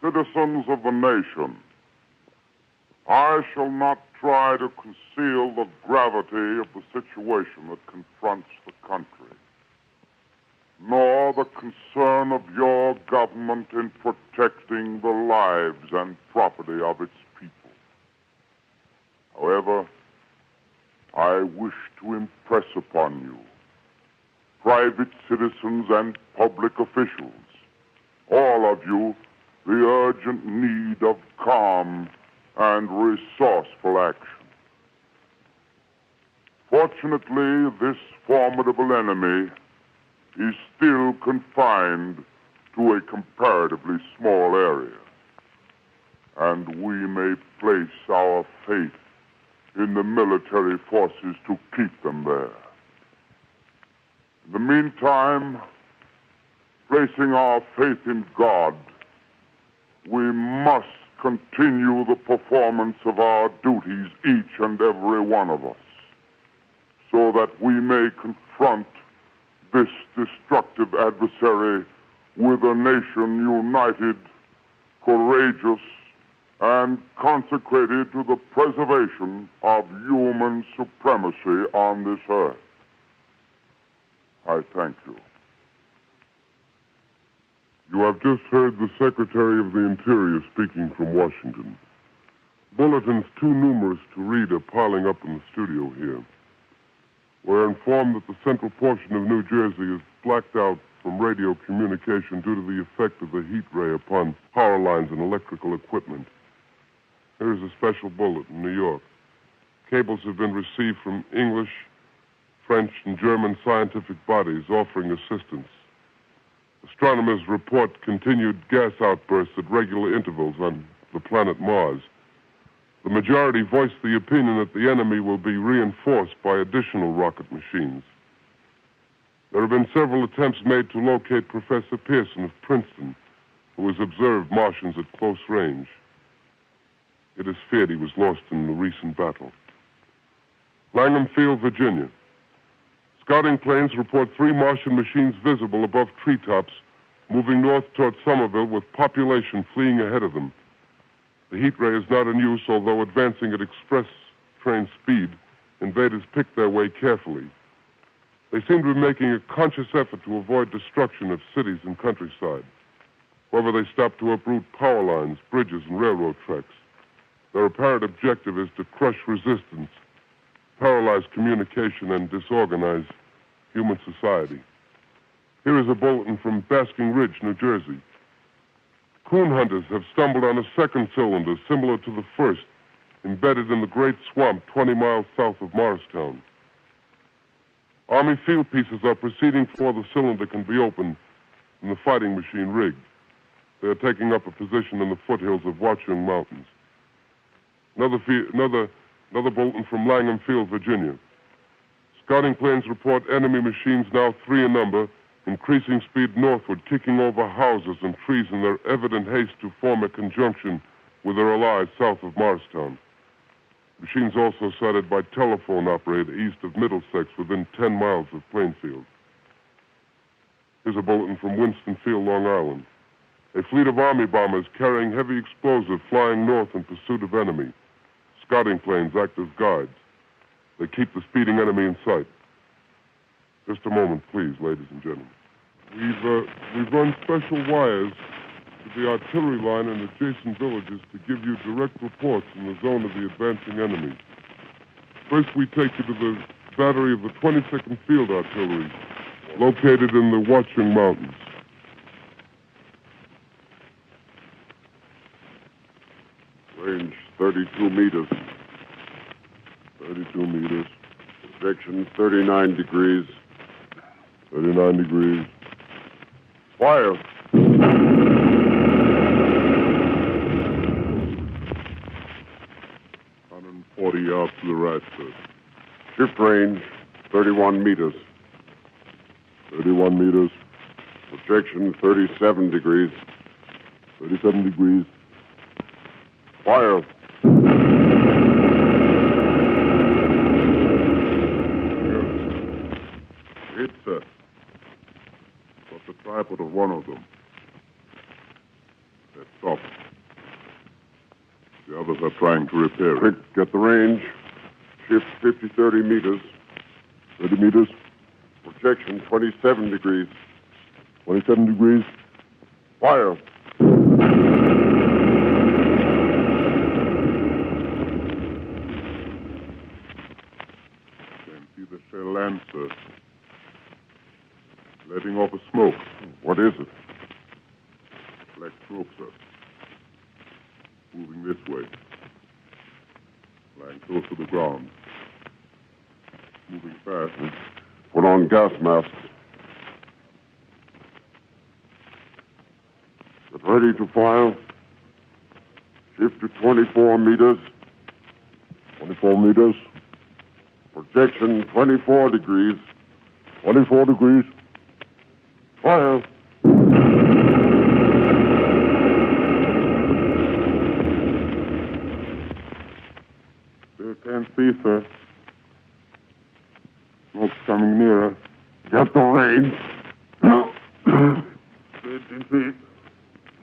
Citizens of the nation, I shall not try to conceal the gravity of the situation that confronts the country, nor the concern of your government in protecting the lives and property of its people. However, I wish to impress upon you, private citizens and public officials, all of you, the urgent need of calm and resourceful action. Fortunately, this formidable enemy is still confined to a comparatively small area, and we may place our faith in the military forces to keep them there. In the meantime, placing our faith in God, we must continue the performance of our duties, each and every one of us, so that we may confront this destructive adversary with a nation united, courageous, and consecrated to the preservation of human supremacy on this earth. I thank you. You have just heard the Secretary of the Interior speaking from Washington. Bulletins too numerous to read are piling up in the studio here. We're informed that the central portion of New Jersey is blacked out from radio communication due to the effect of the heat ray upon power lines and electrical equipment. Here's a special bulletin in New York. Cables have been received from English, French, and German scientific bodies offering assistance. Astronomers report continued gas outbursts at regular intervals on the planet Mars. The majority voiced the opinion that the enemy will be reinforced by additional rocket machines. There have been several attempts made to locate Professor Pearson of Princeton, who has observed Martians at close range. It is feared he was lost in the recent battle. Langham Field, Virginia. Scouting planes report 3 Martian machines visible above treetops, moving north toward Somerville with population fleeing ahead of them. The heat ray is not in use, although advancing at express train speed, invaders pick their way carefully. They seem to be making a conscious effort to avoid destruction of cities and countryside. However, they stop to uproot power lines, bridges, and railroad tracks. Their apparent objective is to crush resistance, paralyze communication, and disorganize human society. Here is a bulletin from Basking Ridge, New Jersey. Coon hunters have stumbled on a second cylinder similar to the first, embedded in the Great Swamp 20 miles south of Morristown. Army field pieces are proceeding before the cylinder can be opened and the fighting machine rigged. They are taking up a position in the foothills of Watchung Mountains. Another bulletin from Langham Field, Virginia. Scouting planes report enemy machines, now 3 in number, increasing speed northward, kicking over houses and trees in their evident haste to form a conjunction with their allies south of Morristown. Machines also sighted by telephone operator east of Middlesex within 10 miles of Plainfield. Here's a bulletin from Winston Field, Long Island. A fleet of Army bombers carrying heavy explosive flying north in pursuit of enemy. Scouting planes act as guides. They keep the speeding enemy in sight. Just a moment, please, ladies and gentlemen. We've run special wires to the artillery line and adjacent villages to give you direct reports in the zone of the advancing enemy. First, we take you to the battery of the 22nd Field Artillery, located in the Watchung Mountains. Range 32 meters. 32 meters. Projection 39 degrees. 39 degrees. Fire. 140 yards to the right, sir. Ship range 31 meters. 31 meters. Projection 37 degrees. 37 degrees. Fire. Hit, sir. Got the tripod of one of them. That's Stop. The others are trying to repair it. Quick, get the range. Shift 50, 30 meters. 30 meters. Projection 27 degrees. 27 degrees. Fire. Can't see the shell land, sir. Letting off a smoke. What is it? Black smoke, sir. Moving this way. Lying close to the ground. Moving fast. Put on gas masks. Get ready to fire. Shift to 24 meters. 24 meters. Projection 24 degrees. 24 degrees. Fire. Still can't see, sir. Smoke's coming nearer. Get the range. 33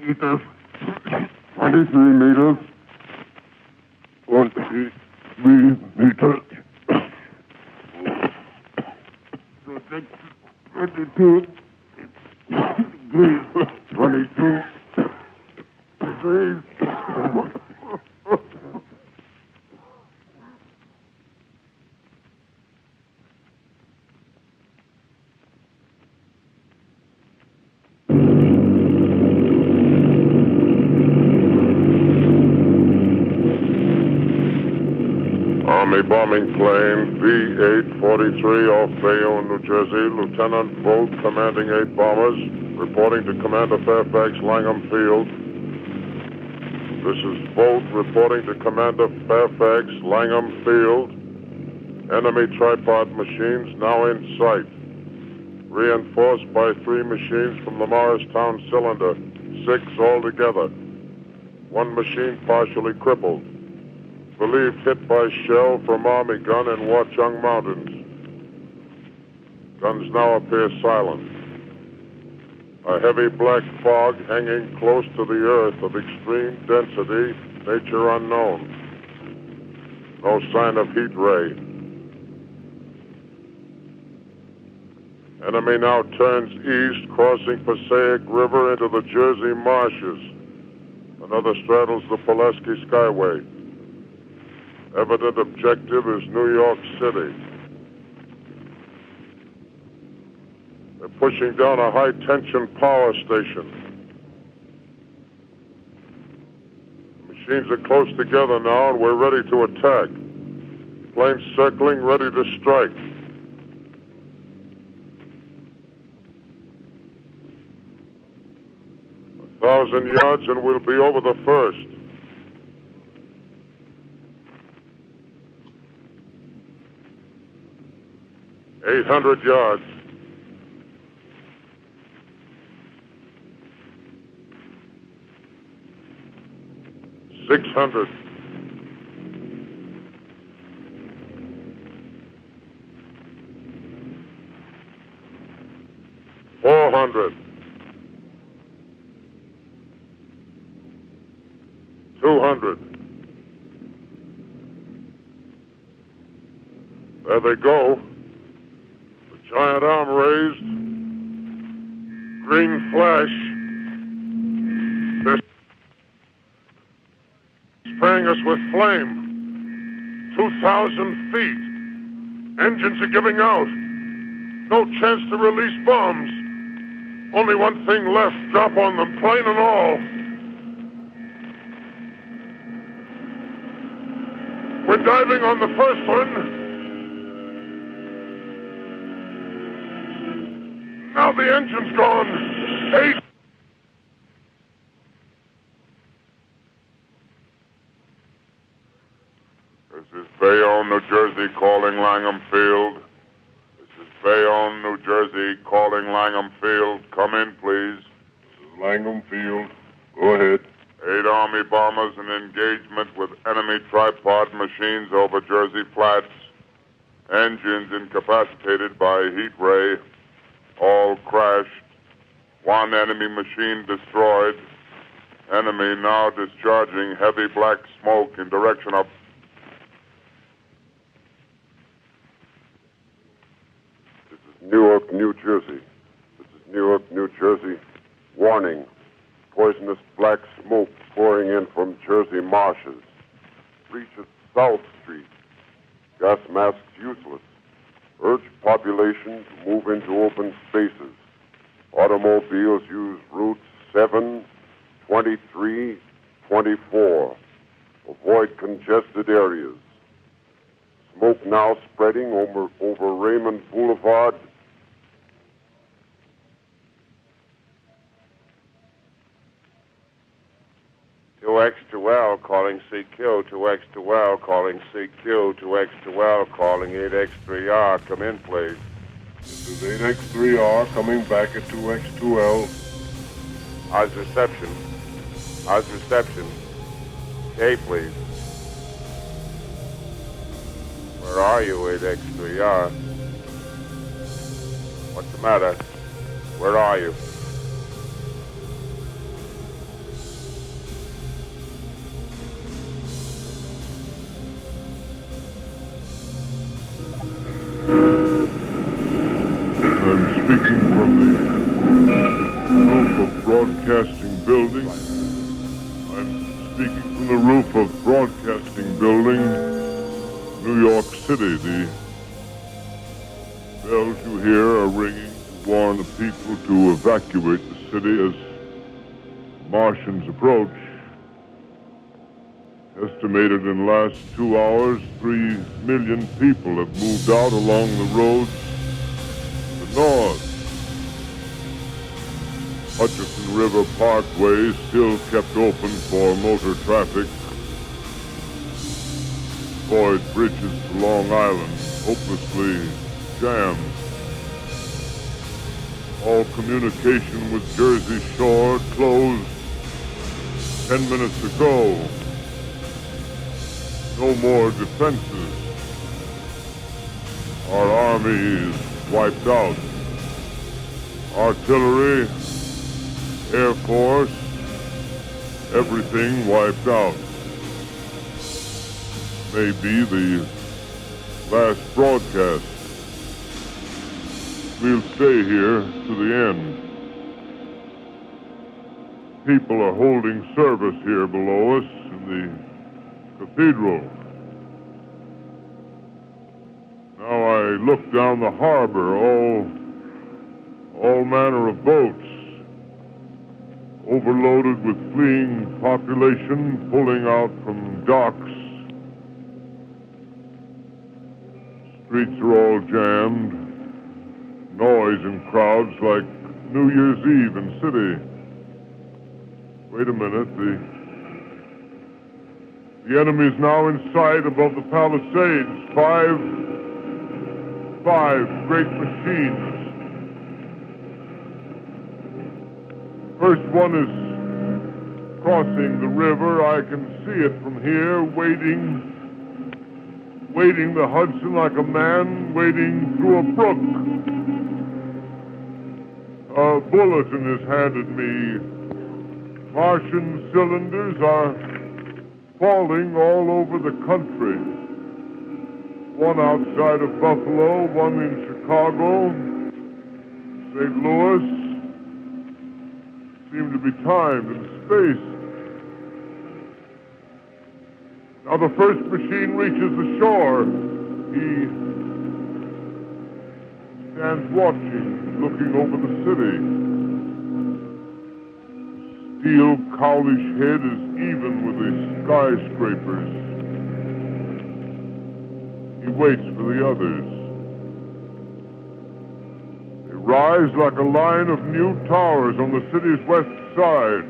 meters. 23 meters. 23 meters. Protect 22 degrees. 22 degrees. Army bombing plane B-843 off Bayonne, New Jersey. Lieutenant Bolt, commanding 8 bombers, reporting to Commander Fairfax, Langham Field. This is Bolt reporting to Commander Fairfax, Langham Field. Enemy tripod machines now in sight. Reinforced by 3 machines from the Morristown cylinder, 6 altogether. 1 machine partially crippled. Believed hit by shell from Army gun in Watchung Mountains. Guns now appear silent. A heavy black fog hanging close to the earth of extreme density, nature unknown. No sign of heat ray. Enemy now turns east, crossing Passaic River into the Jersey marshes. Another straddles the Pulaski Skyway. Evident objective is New York City. They're pushing down a high-tension power station. The machines are close together now, and we're ready to attack. Planes circling, ready to strike. A 1,000 yards, and we'll be over the first. 800 yards. 600. 400. 200. There they go. Giant arm raised. Green flash. They're spraying us with flame. 2,000 feet. Engines are giving out. No chance to release bombs. Only one thing left. Drop on them, plane and all. We're diving on the first one. Now the engine's gone. 8. This is Bayonne, New Jersey, calling Langham Field. This is Bayonne, New Jersey, calling Langham Field. Come in, please. This is Langham Field. Go ahead. 8 Army bombers in engagement with enemy tripod machines over Jersey Flats. Engines incapacitated by heat ray. All crashed. 1 enemy machine destroyed. Enemy now discharging heavy black smoke in direction of... This is Newark, New Jersey. This is Newark, New Jersey. Warning. Poisonous black smoke pouring in from Jersey marshes. Reaches South Street. Gas masks useless. Urge population to move into open spaces. Automobiles use routes 7, 23, 24. Avoid congested areas. Smoke now spreading over Raymond Boulevard. X2L calling CQ, 2X2L calling CQ, 2X2L calling 8X3R. Come in, please. This is 8X3R coming back at 2X2L. How's reception? How's reception? Okay, please. Where are you, 8X3R? What's the matter? Where are you? I'm speaking from the roof of Broadcasting Building. I'm speaking from the roof of Broadcasting Building, New York City. The bells you hear are ringing to warn the people to evacuate the city as Martians approach. Estimated in the last 2 hours, 3 million people have moved out along the roads to the north. Hutchinson River Parkway is still kept open for motor traffic. Floyd bridges to Long Island hopelessly jammed. All communication with Jersey Shore closed 10 minutes ago. No more defenses. Our army is wiped out. Artillery, Air Force, everything wiped out. May be the last broadcast. We'll stay here to the end. People are holding service here below us in the cathedral. Now I look down the harbor, all manner of boats, overloaded with fleeing population pulling out from docks. Streets are all jammed, noise and crowds like New Year's Eve in city. Wait a minute, the enemy is now in sight above the Palisades. Five great machines. First one is crossing the river. I can see it from here, wading the Hudson like a man wading through a brook. A bulletin is handed me. Martian cylinders are falling all over the country. One outside of Buffalo, one in Chicago, St. Louis. Seem to be timed and spaced. Now the first machine reaches the shore. He stands watching, looking over the city. Steel cowlish head is even with the skyscrapers. He waits for the others. They rise like a line of new towers on the city's west side.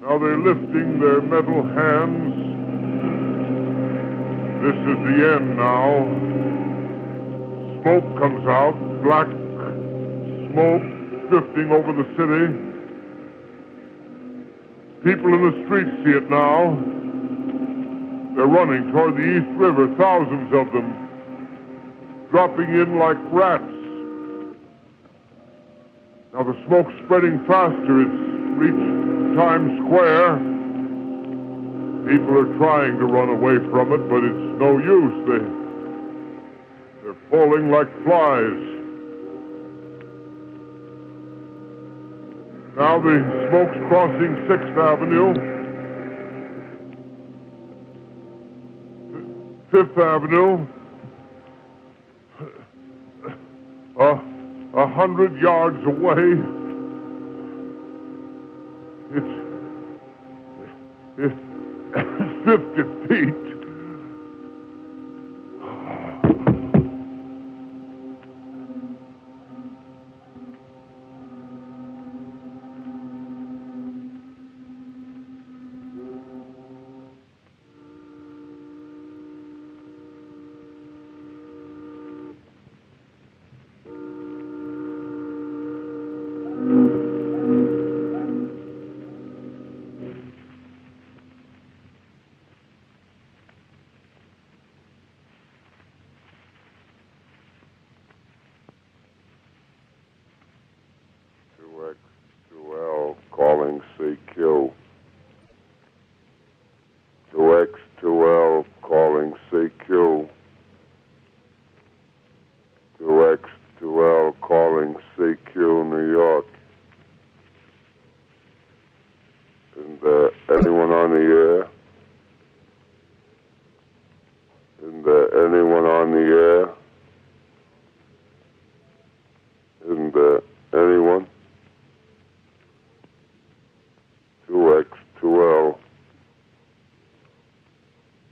Now they're lifting their metal hands. This is the end now. Smoke comes out, black smoke drifting over the city. People in the streets see it now. They're running toward the East River, thousands of them, dropping in like rats. Now the smoke's spreading faster. It's reached Times Square. People are trying to run away from it, but it's no use. They're falling like flies. Now the smoke's crossing 6th Avenue, 5th Avenue, 100 yards away. It's 50 feet. X2L calling CQ. 2X2L calling CQ. 2X2L calling CQ, New York. Isn't there anyone on the air? Isn't there anyone on the air?